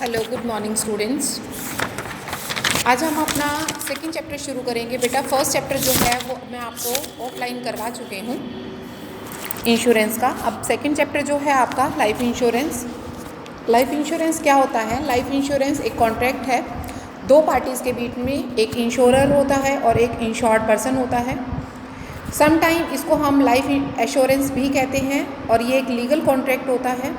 Hello, good morning students. आज हम अपना सेकंड चैप्टर शुरू करेंगे। बेटा फर्स्ट चैप्टर जो है वो मैं आपको ऑफलाइन करवा चुके हूँ इंश्योरेंस का। अब सेकंड चैप्टर जो है आपका लाइफ इंश्योरेंस। लाइफ इंश्योरेंस क्या होता है? लाइफ इंश्योरेंस एक कॉन्ट्रैक्ट है दो पार्टीज़ के बीच में, एक इंश्योरर होता है और एक इंश्योर्ड पर्सन होता है। समटाइम इसको हम लाइफ एश्योरेंस भी कहते हैं और ये एक लीगल कॉन्ट्रैक्ट होता है।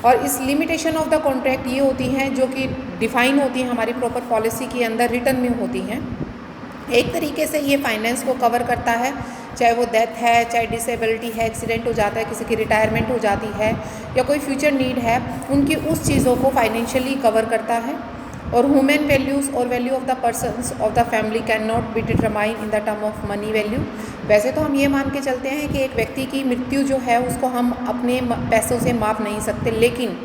और इस लिमिटेशन ऑफ द कॉन्ट्रैक्ट ये होती हैं जो कि डिफाइन होती हैं हमारी प्रॉपर पॉलिसी के अंदर रिटर्न में होती हैं। एक तरीके से ये फाइनेंस को कवर करता है, चाहे वो डेथ है, चाहे डिसेबिलिटी है, एक्सीडेंट हो जाता है, किसी की रिटायरमेंट हो जाती है या कोई फ्यूचर नीड है, उनकी उस चीज़ों को फाइनेंशियली कवर करता है। और ह्यूमन वैल्यूज़ और value of the persons of the family can not be determine in the term of money value. वैसे तो हम ये मान के चलते हैं कि एक व्यक्ति की मृत्यु जो है उसको हम अपने पैसों से माप नहीं सकते, लेकिन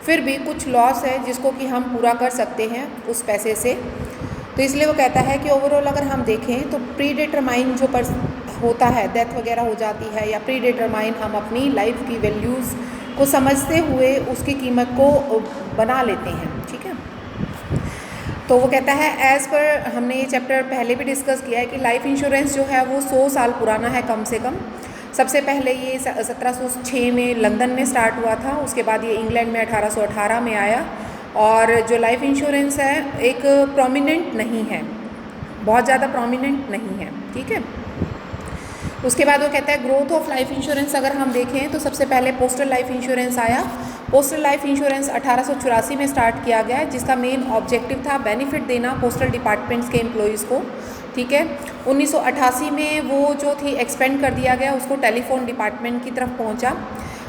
फिर भी कुछ लॉस है जिसको कि हम पूरा कर सकते हैं उस पैसे से। तो इसलिए वो कहता है कि ओवरऑल अगर हम देखें तो प्री डिटरमाइन जो होता है, डेथ वगैरह हो जाती है या प्री डिटरमाइन, हम अपनी लाइफ की वैल्यूज़ को समझते हुए उसकी कीमत को बना लेते हैं। ठीक है, तो वो कहता है एज़ पर, हमने ये चैप्टर पहले भी डिस्कस किया है कि लाइफ इंश्योरेंस जो है वो 100 साल पुराना है कम से कम। सबसे पहले ये 1706 में लंदन में स्टार्ट हुआ था, उसके बाद ये इंग्लैंड में 1818 में आया। और जो लाइफ इंश्योरेंस है एक प्रोमिनेंट नहीं है, बहुत ज़्यादा प्रोमिनेंट नहीं है। ठीक है, उसके बाद वो कहता है ग्रोथ ऑफ लाइफ इंश्योरेंस अगर हम देखें तो सबसे पहले पोस्टल लाइफ इंश्योरेंस आया। पोस्टल लाइफ इंश्योरेंस 1884 में स्टार्ट किया गया, जिसका मेन ऑब्जेक्टिव था बेनिफिट देना पोस्टल डिपार्टमेंट्स के एम्प्लॉयज़ को। ठीक है, 1988 में वो जो थी एक्सपेंड कर दिया गया, उसको टेलीफोन डिपार्टमेंट की तरफ पहुंचा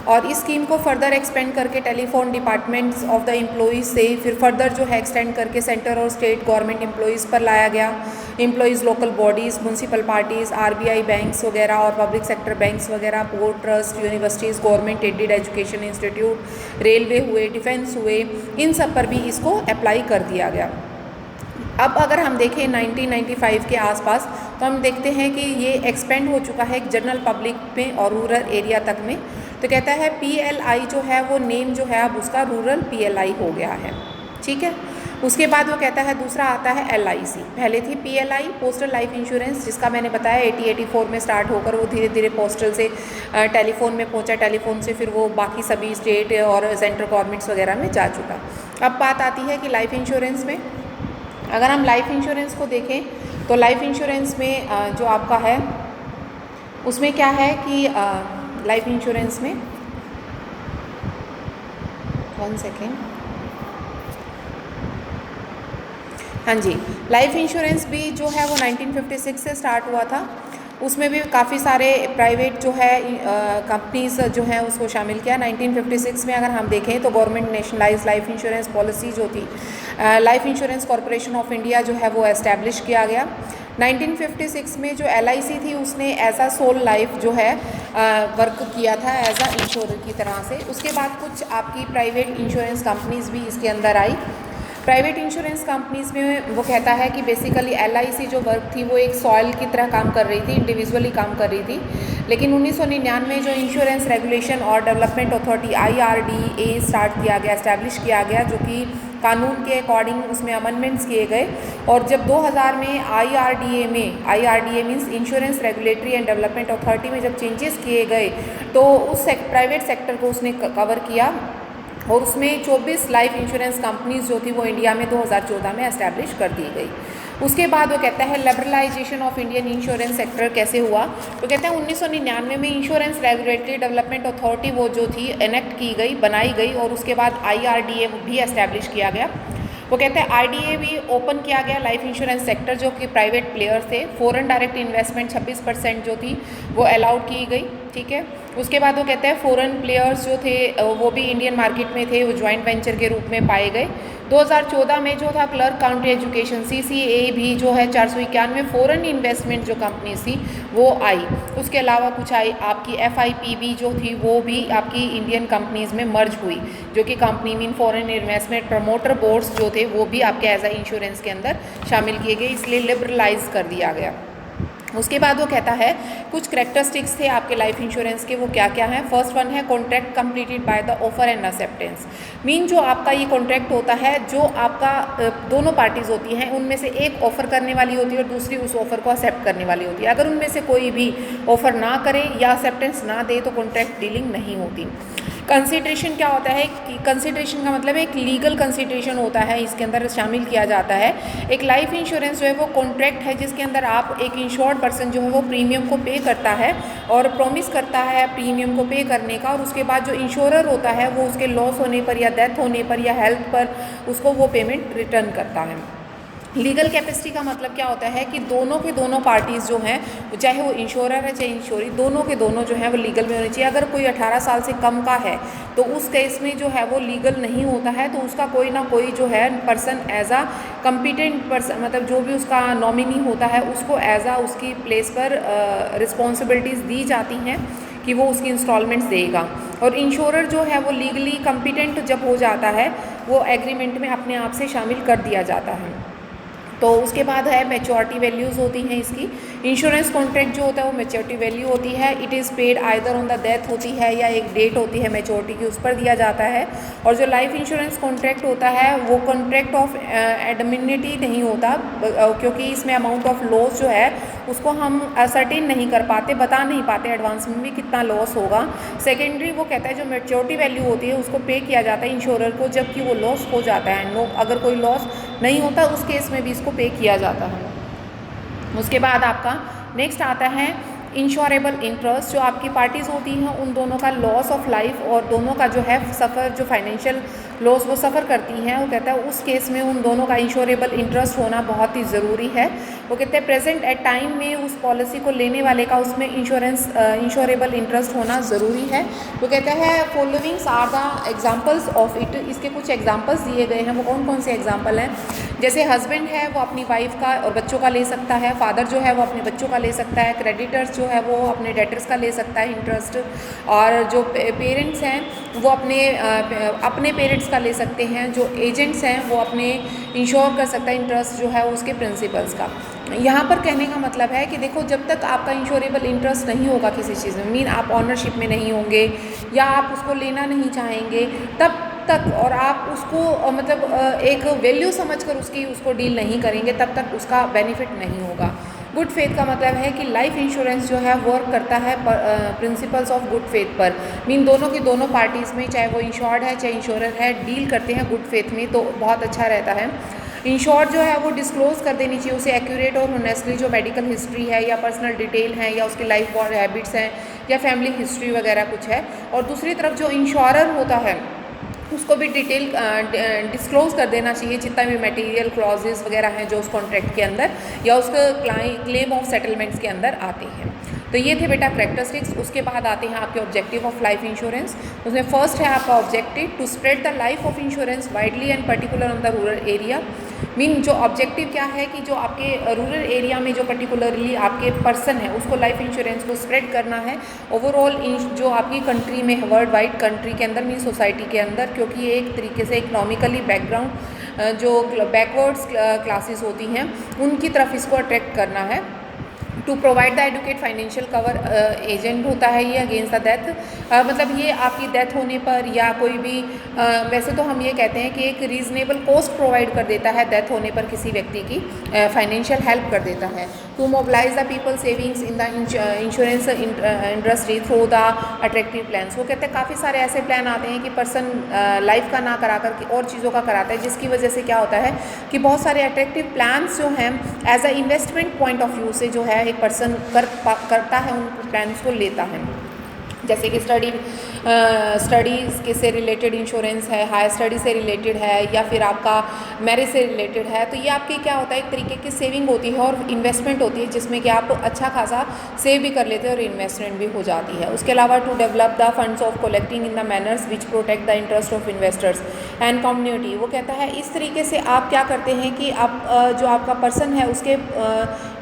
और इस स्कीम को फर्दर एक्सपेंड करके telephone departments of the employees से फिर फर्दर जो है एक्सटेंड करके सेंटर और स्टेट गवर्नमेंट एम्प्लॉयज़ पर लाया गया। Employees local bodies, municipal parties, RBI banks वगैरह और पब्लिक सेक्टर बैंक्स वगैरह, port trust, universities, government aided education institute, railway हुए, डिफेंस हुए, इन सब पर भी इसको अप्लाई कर दिया गया। अब अगर हम देखें 1995 के आसपास तो हम देखते हैं कि ये एक्सपेंड हो चुका है जनरल पब्लिक में और रूरल एरिया तक में। तो कहता है PLI जो है वो नेम जो है अब उसका रूरल PLI हो गया है। ठीक है, उसके बाद वो कहता है दूसरा आता है LIC। पहले थी PLI पोस्टल लाइफ इंश्योरेंस, जिसका मैंने बताया 80-84 में स्टार्ट होकर वो धीरे धीरे पोस्टल से टेलीफोन में पहुंचा, टेलीफोन से फिर वो बाकी सभी स्टेट और सेंट्रल गवर्नमेंट्स वगैरह में जा चुका। अब बात आती है कि लाइफ इंश्योरेंस में अगर हम लाइफ इंश्योरेंस को देखें तो लाइफ इंश्योरेंस में जो आपका है उसमें क्या है कि लाइफ इंश्योरेंस में 1 सेकेंड, हाँ जी, लाइफ इंश्योरेंस भी जो है वो 1956 से स्टार्ट हुआ था। उसमें भी काफ़ी सारे प्राइवेट जो है कंपनीज जो हैं उसको शामिल किया। 1956 में अगर हम देखें तो government nationalise life insurance policy जो थी, life insurance corporation of India जो है वो एस्टैब्लिश किया गया। 1956 में जो LIC थी उसने एज अ सोल लाइफ जो है वर्क किया था एज अ इंश्योरर की तरह से। उसके बाद कुछ आपकी प्राइवेट इंश्योरेंस कंपनीज भी इसके अंदर आई। प्राइवेट इंश्योरेंस कंपनीज़ में वो कहता है कि बेसिकली LIC जो वर्क थी वो एक सॉइल की तरह काम कर रही थी, इंडिविजुअली काम कर रही थी। लेकिन 1999 जो इंश्योरेंस रेगुलेशन और डेवलपमेंट अथॉरिटी IRDA स्टार्ट किया गया, एस्टैब्लिश किया गया, जो कि कानून के अकॉर्डिंग उसमें अमेंडमेंट्स किए गए। और जब 2000 में IRDA means insurance regulatory and development authority में जब चेंजेस किए गए तो उस प्राइवेट सेक्टर को उसने कवर किया और उसमें 24 लाइफ इंश्योरेंस कंपनीज जो थी वो इंडिया में 2014 में एस्टैब्लिश कर दी गई। उसके बाद वो कहता है liberalisation of Indian insurance sector कैसे हुआ। तो कहते हैं 1999 में इंश्योरेंस रेगुलेटरी डेवलपमेंट अथॉरिटी वो जो थी एनेक्ट की गई, बनाई गई और उसके बाद IRDA भी एस्टैब्लिश किया गया। वो कहते हैं IRDA भी ओपन किया गया लाइफ इंश्योरेंस सेक्टर जो कि प्राइवेट प्लेयर थे। फॉरेन डायरेक्ट इन्वेस्टमेंट 26% जो थी वो अलाउड की गई। ठीक है, उसके बाद वो कहते हैं फॉरेन प्लेयर्स जो थे वो भी इंडियन मार्केट में थे, वो ज्वाइंट वेंचर के रूप में पाए गए। 2014 में जो था क्लर्क काउंटी एजुकेशन CCA भी जो है 491 फॉरेन इन्वेस्टमेंट जो कंपनीज थी वो आई। उसके अलावा कुछ आई आपकी FIPB जो थी वो भी आपकी इंडियन कंपनीज में मर्ज हुई, जो कि company mean foreign investment promoter boards जो थे वो भी आपके एज ए इंश्योरेंस के अंदर शामिल किए गए, इसलिए लिबरलाइज कर दिया गया। उसके बाद वो कहता है कुछ करेक्टरिस्टिक्स थे आपके लाइफ इंश्योरेंस के, वो क्या क्या हैं। फर्स्ट वन है contract completed by the offer and acceptance. Mean जो आपका ये कॉन्ट्रैक्ट होता है, जो आपका दोनों पार्टीज़ होती हैं उनमें से एक ऑफ़र करने वाली होती है और दूसरी उस ऑफ़र को एक्सेप्ट करने वाली होती है। अगर उनमें से कोई भी ऑफ़र ना करे या एक्सेप्टेंस ना दे तो कॉन्ट्रैक्ट डीलिंग नहीं होती। कंसिडरेशन क्या होता है कि कंसिडरेशन का मतलब एक लीगल कंसिडरेशन होता है, इसके अंदर शामिल किया जाता है। एक लाइफ इंश्योरेंस जो है वो कॉन्ट्रैक्ट है जिसके अंदर आप एक इंश्योर्ड पर्सन जो है वो प्रीमियम को पे करता है और प्रॉमिस करता है प्रीमियम को पे करने का, और उसके बाद जो इंश्योरर होता है वो उसके लॉस होने पर या डेथ होने पर या हेल्थ पर उसको वो पेमेंट रिटर्न करता है। लीगल कैपेसिटी का मतलब क्या होता है कि दोनों के दोनों पार्टीज़ जो हैं, चाहे वो इंश्योरर है चाहे इंश्योरी, दोनों के दोनों जो हैं वो लीगल में होने चाहिए। अगर कोई 18 साल से कम का है तो उस केस में जो है वो लीगल नहीं होता है, तो उसका कोई ना कोई जो है पर्सन एज आ कम्पिटेंट पर्सन, मतलब जो भी उसका नॉमिनी होता है उसको एज आ उसकी प्लेस पर रिस्पॉन्सिबिलिटीज़ दी जाती हैं कि वो उसकी इंस्टॉलमेंट्स देगा। और इंश्योरर जो है वो लीगली कम्पिटेंट जब हो जाता है वो एग्रीमेंट में अपने आप से शामिल कर दिया जाता है। तो उसके बाद है मैच्योरिटी वैल्यूज़ होती हैं इसकी। इंश्योरेंस कॉन्ट्रैक्ट जो होता है वो मैच्योरिटी वैल्यू होती है। It is paid either on the death होती है या एक डेट होती है मैच्योरिटी की, उस पर दिया जाता है। और जो लाइफ इंश्योरेंस कॉन्ट्रैक्ट होता है वो कॉन्ट्रैक्ट ऑफ एडमिनिटी नहीं होता, क्योंकि इसमें अमाउंट ऑफ लॉस जो है उसको हम सर्टेन नहीं कर पाते, बता नहीं पाते एडवांस में भी कितना लॉस होगा। सेकेंडरी वो कहता है जो मैच्योरिटी वैल्यू होती है उसको पे किया जाता है इंश्योरर को जबकि वो लॉस हो जाता है। अगर कोई लॉस नहीं होता उस केस में भी इसको पे किया जाता है। उसके बाद आपका नेक्स्ट आता है इंश्योरेबल इंटरेस्ट। जो आपकी पार्टीज़ होती हैं उन दोनों का लॉस ऑफ लाइफ और दोनों का जो है सफ़र, जो फाइनेंशियल लॉस वो सफ़र करती हैं, वो कहता है उस केस में उन दोनों का इंश्योरेबल इंटरेस्ट होना बहुत ही ज़रूरी है। वो कहते हैं प्रेजेंट एट टाइम में उस पॉलिसी को लेने वाले का उसमें इंश्योरेबल इंटरेस्ट होना ज़रूरी है। वो कहते हैं followings are the examples of it. इसके कुछ एग्जांपल्स दिए गए हैं, वो कौन कौन से एग्जांपल हैं। जैसे हस्बैंड है वो अपनी वाइफ का और बच्चों का ले सकता है, फादर जो है वो अपने बच्चों का ले सकता है, क्रेडिटर्स जो है वो अपने डेटर्स का ले सकता है इंटरेस्ट, और जो पेरेंट्स हैं वो अपने पेरेंट्स का ले सकते हैं, जो एजेंट्स हैं वो अपने इंश्योर कर सकता है इंटरेस्ट जो है उसके प्रिंसिपल्स का। यहाँ पर कहने का मतलब है कि देखो जब तक आपका इंश्योरेबल इंटरेस्ट नहीं होगा किसी चीज़ में, मीन आप ऑनरशिप में नहीं होंगे या आप उसको लेना नहीं चाहेंगे तब तक, और आप उसको मतलब एक वैल्यू समझकर उसको डील नहीं करेंगे तब तक उसका बेनिफिट नहीं होगा। गुड फेथ का मतलब है कि लाइफ इंश्योरेंस जो है वर्क करता है प्रिंसिपल्स ऑफ गुड फेथ पर। मीन दोनों की दोनों पार्टीज़ में, चाहे वो इंश्योर्ड है चाहे इंश्योरर है, डील करते हैं गुड फेथ में, तो बहुत अच्छा रहता है। इंश्योर्ड जो है वो डिस्क्लोज़ कर देनी चाहिए उसे एक्यूरेट और ऑनेस्टली जो मेडिकल हिस्ट्री है या पर्सनल डिटेल है या उसकी लाइफ हैबिट्स हैं या फैमिली हिस्ट्री वगैरह कुछ है। और दूसरी तरफ जो इंश्योरर होता है उसको भी डिटेल डिस्क्लोज़ कर देना चाहिए जितना भी मटेरियल क्लॉजेस वगैरह हैं जो उस कॉन्ट्रैक्ट के अंदर या उसके क्लेम ऑफ सेटलमेंट्स के अंदर आते हैं। तो ये थे बेटा करेक्टरिस्टिक्स। उसके बाद आते हैं आपके ऑब्जेक्टिव ऑफ लाइफ इंश्योरेंस। उसमें फर्स्ट है आपका objective to spread the life of insurance widely and particular on the rural area. Mean जो ऑब्जेक्टिव क्या है कि जो आपके रूरल एरिया में जो पर्टिकुलरली आपके पर्सन है उसको लाइफ इंश्योरेंस को स्प्रेड करना है ओवरऑल जो आपकी कंट्री में है, वर्ल्ड वाइड कंट्री के अंदर, मीन सोसाइटी के अंदर, क्योंकि ये एक तरीके से इकोनॉमिकली बैकग्राउंड जो बैकवर्ड्स क्लासेस होती हैं उनकी तरफ इसको अट्रैक्ट करना है। To provide the educate financial cover agent होता है ये अगेंस्ट द डेथ, मतलब ये आपकी डेथ होने पर या कोई भी वैसे तो हम ये कहते हैं कि एक रीज़नेबल कॉस्ट प्रोवाइड कर देता है डेथ होने पर किसी व्यक्ति की, फाइनेंशियल हेल्प कर देता है। To mobilise the people savings in the insurance industry through the attractive plans. वो कहते हैं काफ़ी सारे ऐसे प्लान आते हैं कि पर्सन लाइफ का ना करा कर और चीज़ों का कराता है, जिसकी वजह से क्या होता है कि बहुत सारे अट्रैक्टिव प्लान्स जो हैं as a investment point of view से जो है एक पर्सन करता है, उन प्लान्स को लेता है। जैसे कि स्टडीज़ के से रिलेटेड इंश्योरेंस है, हायर स्टडी से रिलेटेड है या फिर आपका मैरिज से रिलेटेड है, तो ये आपके क्या होता है एक तरीके की सेविंग होती है और इन्वेस्टमेंट होती है जिसमें कि आप अच्छा खासा सेव भी कर लेते हैं और इन्वेस्टमेंट भी हो जाती है। उसके अलावा to develop the funds of collecting in the manners which protect the interest of investors. And community. वो कहता है इस तरीके से आप क्या करते हैं कि आप जो आपका पर्सन है उसके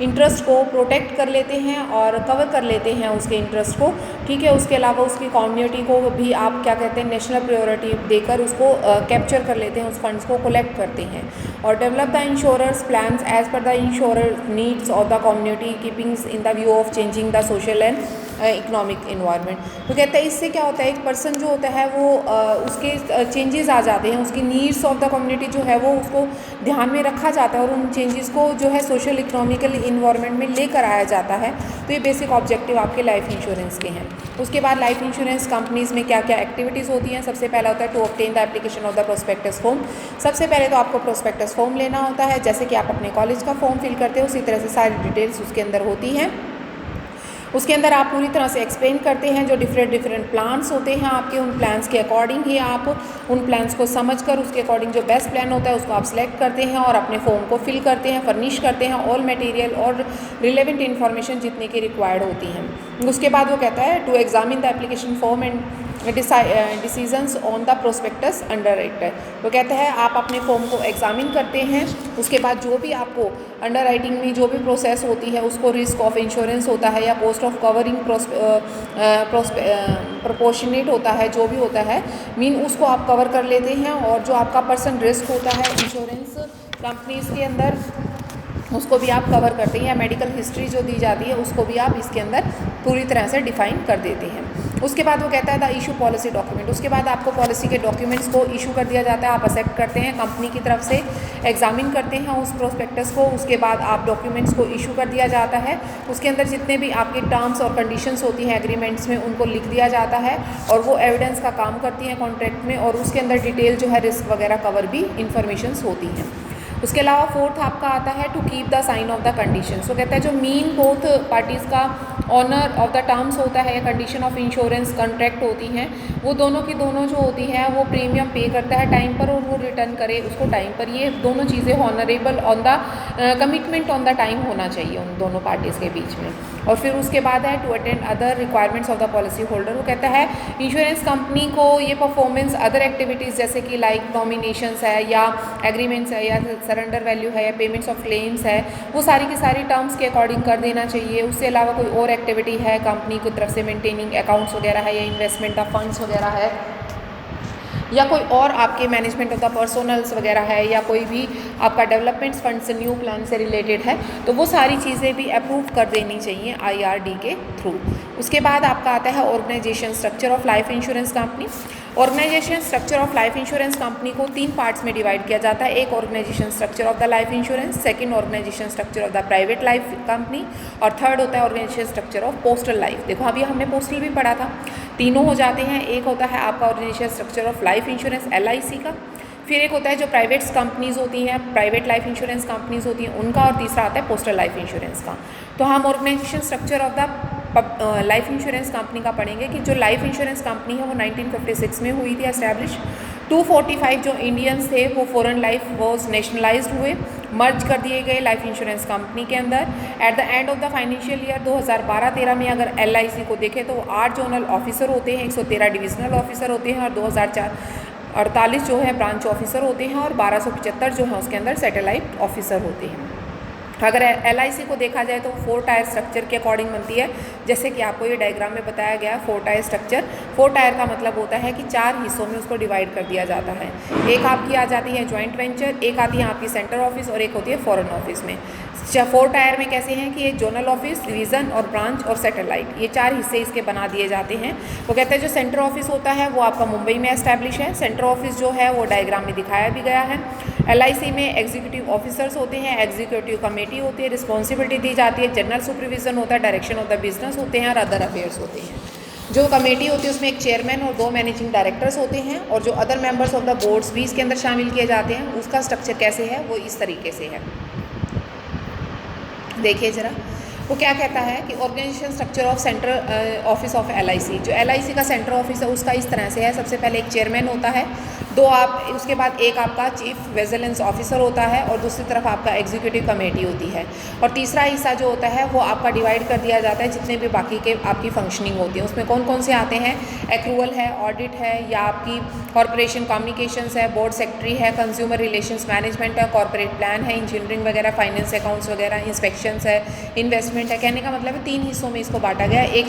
इंटरेस्ट को प्रोटेक्ट कर लेते हैं और कवर कर लेते हैं उसके इंटरेस्ट को, ठीक है। उसके अलावा उसकी कम्युनिटी को भी आप क्या कहते हैं नेशनल प्रायोरिटी देकर उसको कैप्चर कर लेते हैं, उस फंड्स को कलेक्ट करते हैं। और develop the insurance plans as per the insurer needs of the community keeping in the view of changing the social and economic environment. तो कहते हैं इससे क्या होता है, एक पर्सन जो होता है वो उसके चेंजेस आ जाते हैं, उसकी नीड्स ऑफ द कम्युनिटी जो है वो उसको ध्यान में रखा जाता है और उन चेंजेस को जो है सोशल इकोनॉमिकल इन्वायरमेंट में लेकर आया जाता है। तो ये बेसिक ऑब्जेक्टिव आपके लाइफ इंश्योरेंस के हैं। उसके बाद लाइफ इंश्योरेंस कंपनीज़ में क्या क्या एक्टिविटीज़ होती हैं। सबसे पहला होता है to obtain the application of the prospectus form. सबसे पहले तो आपको प्रोस्पेक्टस फॉर्म लेना होता है, जैसे कि आप अपने कॉलेज का फॉर्म फिल करते हो उसी तरह से सारी डिटेल्स उसके अंदर होती हैं। उसके अंदर आप पूरी तरह से एक्सप्लेन करते हैं जो डिफरेंट प्लान्स होते हैं आपके, उन प्लान्स के अकॉर्डिंग ही आप उन प्लान्स को समझकर उसके अकॉर्डिंग जो बेस्ट प्लान होता है उसको आप सिलेक्ट करते हैं और अपने फॉर्म को फिल करते हैं, फर्निश करते हैं ऑल मटेरियल और रिलेवेंट इन्फॉर्मेशन जितने की रिक्वायर्ड होती हैं। उसके बाद वो कहता है to examine the application form and decisions on the prospectus under it. वो कहते हैं आप अपने फॉर्म को एग्जामिन करते हैं, उसके बाद जो भी आपको अंडर राइटिंग में जो भी प्रोसेस होती है उसको रिस्क ऑफ इंश्योरेंस होता है या कॉस्ट ऑफ कवरिंग प्रोपोर्शनेट होता है, जो भी होता है मीन उसको आप कवर कर लेते हैं। और जो आपका पर्सन रिस्क होता है इंश्योरेंस कंपनीज़ के अंदर उसको भी आप कवर करते हैं, या मेडिकल हिस्ट्री जो दी जाती है उसको भी आप इसके अंदर पूरी तरह से डिफाइन कर देते हैं। उसके बाद वो कहता है द इशू पॉलिसी डॉक्यूमेंट। उसके बाद आपको पॉलिसी के डॉक्यूमेंट्स को इशू कर दिया जाता है, आप एक्सेप्ट करते हैं कंपनी की तरफ से, एग्जामिन करते हैं उस प्रोस्पेक्टस को। उसके बाद आप डॉक्यूमेंट्स को इशू कर दिया जाता है, उसके अंदर जितने भी आपके टर्म्स और कंडीशंस होती हैं एग्रीमेंट्स में उनको लिख दिया जाता है और वो एविडेंस का काम करती हैं कॉन्ट्रैक्ट में, और उसके अंदर डिटेल जो है रिस्क वगैरह कवर भी इंफॉर्मेशंस होती हैं। उसके अलावा फोर्थ आपका आता है to keep the sign of the condition. तो कहता है जो मीन बोथ पार्टीज़ का ऑनर ऑफ द टर्म्स होता है या कंडीशन ऑफ इंश्योरेंस कॉन्ट्रैक्ट होती हैं, वो दोनों की दोनों जो होती हैं वो प्रीमियम पे करता है टाइम पर और वो रिटर्न करे उसको टाइम पर। ये दोनों चीज़ें honourable on the commitment on the time होना चाहिए उन दोनों पार्टीज़ के बीच में। और फिर उसके बाद है to attend other requirements of the policy holder. वो कहता है इंश्योरेंस कंपनी को ये परफॉर्मेंस अदर एक्टिविटीज़ जैसे कि लाइक नॉमिनेशंस है या एग्रीमेंट्स है या सरेंडर वैल्यू है या पेमेंट्स ऑफ क्लेम्स है, वो सारी की सारी टर्म्स के अकॉर्डिंग कर देना चाहिए। उससे अलावा कोई और एक्टिविटी है कंपनी की तरफ से मेंटेनिंग अकाउंट्स वगैरह है या इन्वेस्टमेंट ऑफ फंड्स वगैरह है या कोई और आपके मैनेजमेंट ऑफ द पर्सनल्स वगैरह है या कोई भी आपका डेवलपमेंट्स फंड से न्यू प्लान से रिलेटेड है, तो वो सारी चीज़ें भी अप्रूव कर देनी चाहिए IRD के थ्रू। उसके बाद आपका आता है organisation structure of life insurance company. Organisation structure of life insurance company को 3 पार्ट्स में डिवाइड किया जाता है। एक organisation structure of the life insurance, second organisation structure of the private life company और थर्ड होता है organisation structure of postal life. देखो अभी हमने पोस्टल भी पढ़ा था, तीनों हो जाते हैं। एक होता है आपका organisation structure of life insurance LIC का, फिर एक होता है जो प्राइवेट कंपनीज़ होती हैं, प्राइवेट लाइफ इंश्योरेंस कंपनीज़ होती हैं उनका, और तीसरा आता है पोस्टल लाइफ इंश्योरेंस का। तो हम organisation structure of the life insurance company का पढ़ेंगे कि जो लाइफ इंश्योरेंस कंपनी है वो 1956 में हुई थी एस्टैब्लिश। 245 जो इंडियंस थे वो फॉरेन लाइफ वॉज नेशनलाइज्ड हुए, मर्ज कर दिए गए लाइफ इंश्योरेंस कंपनी के अंदर। At the end of the financial year 2012-13 में अगर LIC को देखें तो 8 जोनल ऑफिसर होते हैं, 113 डिविजनल ऑफिसर होते हैं और 2048 जो है ब्रांच ऑफिसर होते हैं और 1275 जो है उसके अंदर सैटेलाइट ऑफिसर होते हैं। अगर LIC को देखा जाए तो 4 टायर स्ट्रक्चर के अकॉर्डिंग बनती है, जैसे कि आपको ये डायग्राम में बताया गया है 4 टायर स्ट्रक्चर। 4 टायर का मतलब होता है कि 4 हिस्सों में उसको डिवाइड कर दिया जाता है। एक आपकी आ जाती है जॉइंट वेंचर, एक आती है आपकी सेंटर ऑफिस और एक होती है फॉरेन ऑफिस में। 4 टायर में कैसे हैं कि ये जोनल ऑफिस, डिवीज़न और ब्रांच और सैटेलाइट, ये 4 हिस्से इसके बना दिए जाते हैं। वो कहते हैं जो सेंटर ऑफिस होता है वो आपका मुंबई में एस्टैब्लिश है। सेंटर ऑफिस जो है वो डायग्राम में दिखाया भी गया है। LIC में एग्जीक्यूटिव ऑफिसर्स होते हैं, एग्जीक्यूटिव कमेटी होती है, रिस्पॉन्सिबिलिटी दी जाती है, जनरल सुपरविजन होता है, डायरेक्शन ऑफ द बिजनेस होते हैं और अदर अफेयर्स होते हैं। जो कमेटी होती है उसमें एक चेयरमैन और 2 मैनेजिंग डायरेक्टर्स होते हैं और जो other members of the boards भी इसके अंदर शामिल किए जाते हैं। उसका स्ट्रक्चर कैसे है वो इस तरीके से है, देखिए ज़रा। वो क्या कहता है कि organisation structure of central office of LIC, जो LIC का सेंट्रल ऑफिस है उसका इस तरह से है। सबसे पहले एक चेयरमैन होता है, आप उसके बाद एक आपका चीफ विजिलेंस ऑफिसर होता है और दूसरी तरफ आपका एग्जीक्यूटिव कमेटी होती है। और तीसरा हिस्सा जो होता है वो आपका डिवाइड कर दिया जाता है जितने भी बाकी के आपकी फंक्शनिंग होती है। उसमें कौन कौन से आते हैं, एक्रूवल है, ऑडिट है, या आपकी कॉरपोरेशन कम्युनिकेशंस है, बोर्ड सेक्रेटरी है, कंज्यूमर रिलेशंस मैनेजमेंट है, कॉर्पोरेट प्लान है, इंजीनियरिंग वगैरह, फाइनेंस अकाउंट्स वगैरह, इंस्पेक्शंस है, इन्वेस्टमेंट है। कहने का मतलब है 3 हिस्सों में इसको बांटा गया है, एक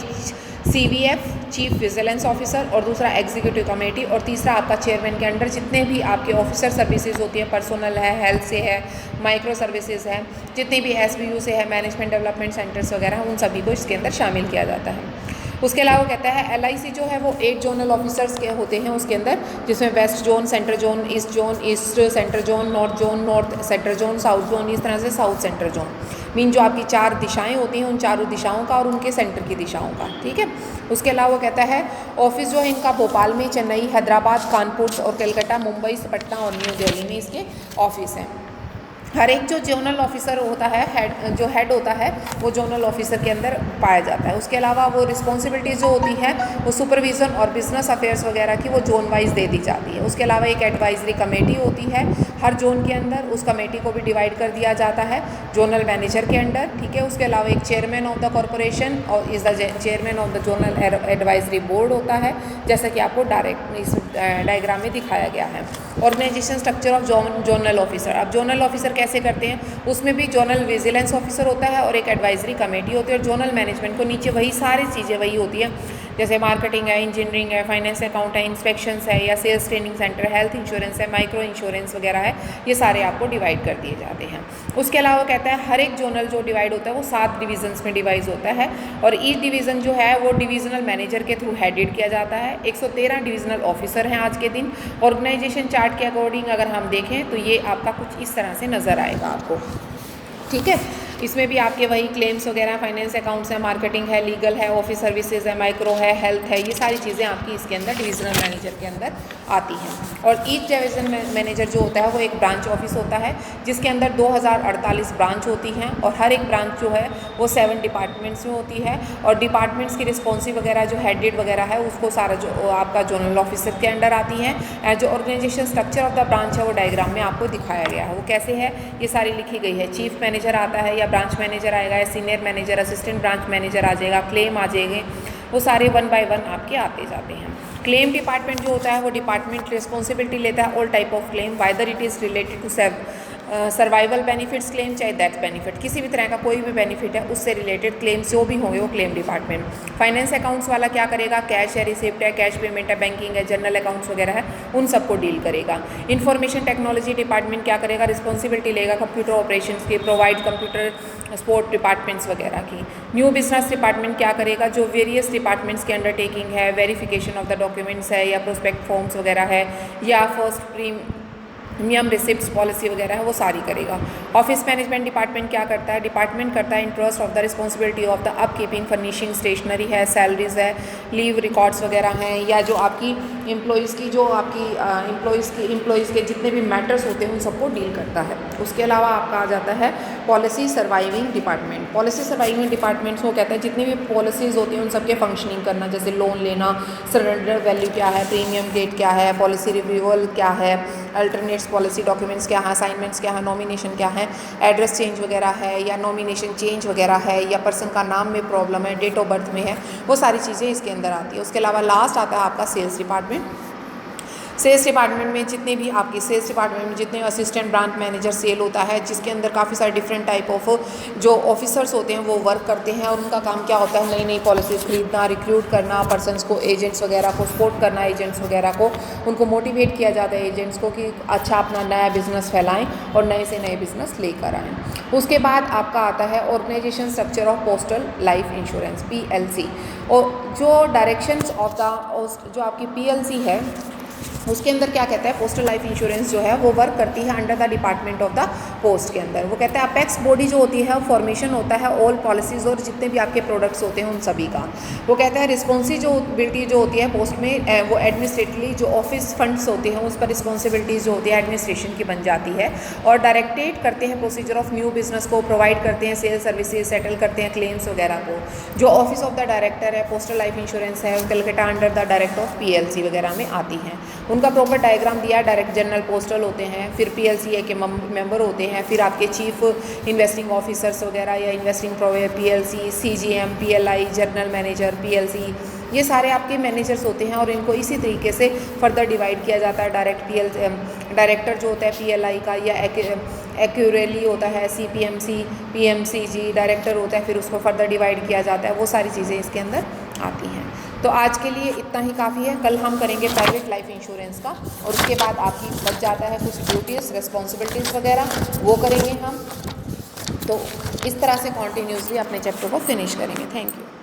CVF चीफ विजिलेंस ऑफिसर और दूसरा एग्जीक्यूटिव कमेटी और तीसरा आपका चेयरमैन के अंडर जितने भी आपके ऑफिसर सर्विसेज होती है, पर्सनल है, हेल्थ से है, माइक्रो सर्विसेज है, जितने भी SBU से है, मैनेजमेंट डेवलपमेंट सेंटर्स वगैरह, उन सभी को इसके अंदर शामिल किया जाता है। उसके अलावा कहता है LIC जो है वो 8 जोनल ऑफिसर्स के होते हैं उसके अंदर, जिसमें west zone, central zone, east central zone, north zone, north central zone, south zone, इस तरह से साउथ सेंट्रल जोन, मीन जो आपकी 4 दिशाएं होती हैं उन चारों दिशाओं का और उनके सेंटर की दिशाओं का, ठीक है। उसके अलावा कहता है ऑफिस जो है इनका भोपाल में, चेन्नई, हैदराबाद, कानपुर और कलकत्ता, मुंबई, पटना और न्यू दिल्ली में इसके ऑफिस हैं। हर एक जो जोनल ऑफिसर होता है, हेड होता है, वो जोनल ऑफिसर के अंदर पाया जाता है। उसके अलावा वो रिस्पॉन्सिबिलिटीज़ जो होती हैं वो सुपरविज़न और बिजनेस अफेयर्स वगैरह की वो जोन वाइज दे दी जाती है। उसके अलावा एक एडवाइजरी कमेटी होती है हर जोन के अंदर, उस कमेटी को भी डिवाइड कर दिया जाता है जोनल मैनेजर के अंडर, ठीक है। उसके अलावा एक चेयरमैन ऑफ द कॉरपोरेशन और is the chairman of the zonal advisory board होता है, जैसा कि आपको इस डायग्राम में दिखाया गया है। Organisation structure of zonal officer, अब जोनल ऑफिसर कैसे करते हैं, उसमें भी जोनल विजिलेंस ऑफिसर होता है और एक एडवाइजरी कमेटी होती है और जोनल मैनेजमेंट को नीचे वही सारी चीज़ें वही होती है, जैसे मार्केटिंग है, इंजीनियरिंग है, फाइनेंस अकाउंट है, इंस्पेक्शंस है, या sales training centre, health insurance है, माइक्रो इंश्योरेंस वगैरह है, ये सारे आपको डिवाइड कर दिए जाते हैं। उसके अलावा कहता है हर एक जोनल जो डिवाइड होता है वो 7 डिवीजन्स में डिवाइड होता है और ईच डिवीज़न जो है वो डिविजनल मैनेजर के थ्रू हेडेड किया जाता है। 113 डिविजनल ऑफिसर हैं आज के दिन। ऑर्गेनाइजेशन चार्ट के अकॉर्डिंग अगर हम देखें तो ये आपका कुछ इस तरह से नज़र आएगा आपको, ठीक है। इसमें भी आपके वही क्लेम्स वगैरह, फाइनेंस अकाउंट्स है, मार्केटिंग है, लीगल है, ऑफिस सर्विसेज है, माइक्रो है, हेल्थ है, ये सारी चीज़ें आपकी इसके अंदर डिविजनल मैनेजर के अंदर आती हैं। और ईच डिवीजन मैनेजर जो होता है वो एक ब्रांच ऑफिस होता है जिसके अंदर 2048 ब्रांच होती हैं और हर एक ब्रांच जो है वो 7 डिपार्टमेंट्स में होती है और डिपार्टमेंट्स की रिस्पॉन्सिव वगैरह जो हेडेड वगैरह है उसको सारा जो आपका जोनल ऑफिसर के अंडर आती हैं। जो organisation structure of the branch है वो डायग्राम में आपको दिखाया गया है, वो कैसे है ये सारी लिखी गई है। चीफ मैनेजर आता है या ब्रांच मैनेजर आएगा या senior manager, assistant branch manager आ जाएगा, क्लेम आ जाएंगे, वो सारे 1 बाय 1 आपके आते जाते हैं। क्लेम डिपार्टमेंट जो होता है वो डिपार्टमेंट रिस्पॉन्सिबिलिटी लेता है all type of claim whether it is related to survival benefits claim, चाहे डेथ बेनिफिट, किसी भी तरह का कोई भी बेनिफिट है उससे रिलेटेड क्लेम जो भी होंगे वो क्लेम डिपार्टमेंट। फाइनेंस अकाउंट्स वाला क्या करेगा, कैश है, रिसिप्ट है, कैश पेमेंट है, बैंकिंग है, जनरल अकाउंट्स वगैरह है, उन सबको डील करेगा। इंफॉर्मेशन टेक्नोलॉजी डिपार्टमेंट क्या करेगा, रिस्पॉन्सिबिलिटी लेगा कंप्यूटर ऑपरेशंस की, प्रोवाइड कंप्यूटर स्पोर्ट डिपार्टमेंट्स वगैरह की। न्यू बिजनेस डिपार्टमेंट क्या करेगा, जो वेरियस डिपार्टमेंट्स की अंडरटेकिंग है, वेरिफिकेशन ऑफ द डॉक्यूमेंट्स है या प्रोस्पेक्ट फॉर्म्स वगैरह है या फर्स्ट प्रीमियम रिसिप्ट्स पॉलिसी वगैरह है वो सारी करेगा। ऑफिस मैनेजमेंट डिपार्टमेंट क्या करता है, डिपार्टमेंट करता है interest of the responsibility of the upkeeping, furnishing, stationery है, सैलरीज है, लीव रिकॉर्ड्स वगैरह हैं, या जो आपकी एम्प्लॉयज़ की जो आपकी एम्प्लॉयज़ के जितने भी मैटर्स होते हैं उन सबको डील करता है। उसके अलावा आपका आ जाता है policy surviving department. Policy surviving departments को कहते हैं जितनी भी पॉलिसीज़ होती हैं उन सबके फंक्शनिंग करना, जैसे लोन लेना, सरेंडर वैल्यू क्या है, प्रीमियम डेट क्या है, पॉलिसी रिव्यूअल क्या है, अल्टरनेट्स पॉलिसी डॉक्यूमेंट्स क्या है, असाइनमेंट्स क्या है, नॉमिनेशन क्या है, एड्रेस चेंज वगैरह है या नॉमिनेशन चेंज वगैरह है या पर्सन का नाम में प्रॉब्लम है, डेट ऑफ बर्थ में है, वो सारी चीज़ें इसके अंदर आती है। उसके अलावा लास्ट आता है आपका सेल्स डिपार्टमेंट। सेल्स डिपार्टमेंट में जितने भी आपकी सेल्स डिपार्टमेंट में जितने असिस्टेंट ब्रांच मैनेजर सेल होता है, जिसके अंदर काफ़ी सारे डिफरेंट टाइप ऑफ जो ऑफिसर्स होते हैं वो वर्क करते हैं और उनका काम क्या होता है, नई नई पॉलिसीज़ खरीदना, रिक्रूट करना पर्सनस को, एजेंट्स वगैरह को सपोर्ट करना, एजेंट्स वगैरह को उनको मोटिवेट किया जाता है एजेंट्स को कि अच्छा अपना नया बिजनेस फैलाएं और नए से नए बिजनेस लेकर आएँ। उसके बाद आपका आता है organisation structure of postal life insurance PLC, और जो डायरेक्शंस ऑफ द जो आपकी PLC है उसके अंदर क्या कहता है, पोस्टल लाइफ इंश्योरेंस जो है वो वर्क करती है under the department of the post के अंदर। वो कहता है अपेक्स बॉडी जो होती है फॉर्मेशन होता है ऑल पॉलिसीज़ और जितने भी आपके प्रोडक्ट्स होते हैं उन सभी का। वो कहता है रिस्पॉन्सिबिलिटी जो होती है पोस्ट में वो एडमिनिस्ट्रेटिवली जो ऑफिस फंड्स होते हैं उस पर रिस्पॉन्सिबिलिटीज़ जो होती है एडमिनिस्ट्रेशन की बन जाती है और डायरेक्टेड करते हैं प्रोसीजर ऑफ न्यू बिजनेस को, प्रोवाइड करते हैं सेल सर्विसेज, सेटल करते हैं क्लेम्स वगैरह को। जो ऑफिस ऑफ द डायरेक्टर है पोस्टल लाइफ इंश्योरेंस है Calcutta under the director of PLC वगैरह में आती हैं। उनका प्रॉपर डायग्राम दिया। डायरेक्ट जनरल पोस्टल होते हैं, फिर PLCA के मेंबर होते हैं, फिर आपके चीफ इन्वेस्टिंग ऑफिसर्स वगैरह या investing PLC, CGM, PLI, general manager, PLC, ये सारे आपके मैनेजर्स होते हैं और इनको इसी तरीके से फर्दर डिवाइड किया जाता है। डायरेक्टर जो होता है PLI का या एक्यूरेली होता है, CPMC, PMCG डायरेक्टर होता है, फिर उसको फर्दर डिवाइड किया जाता है। वो सारी चीज़ें इसके अंदर आती हैं। तो आज के लिए इतना ही काफ़ी है। कल हम करेंगे प्राइवेट लाइफ इंश्योरेंस का और उसके बाद आपकी बच जाता है कुछ ड्यूटीज़, रिस्पॉन्सिबिलिटीज़ वगैरह, वो करेंगे हम। तो इस तरह से कॉन्टीन्यूसली अपने चैप्टर को फिनिश करेंगे। Thank you.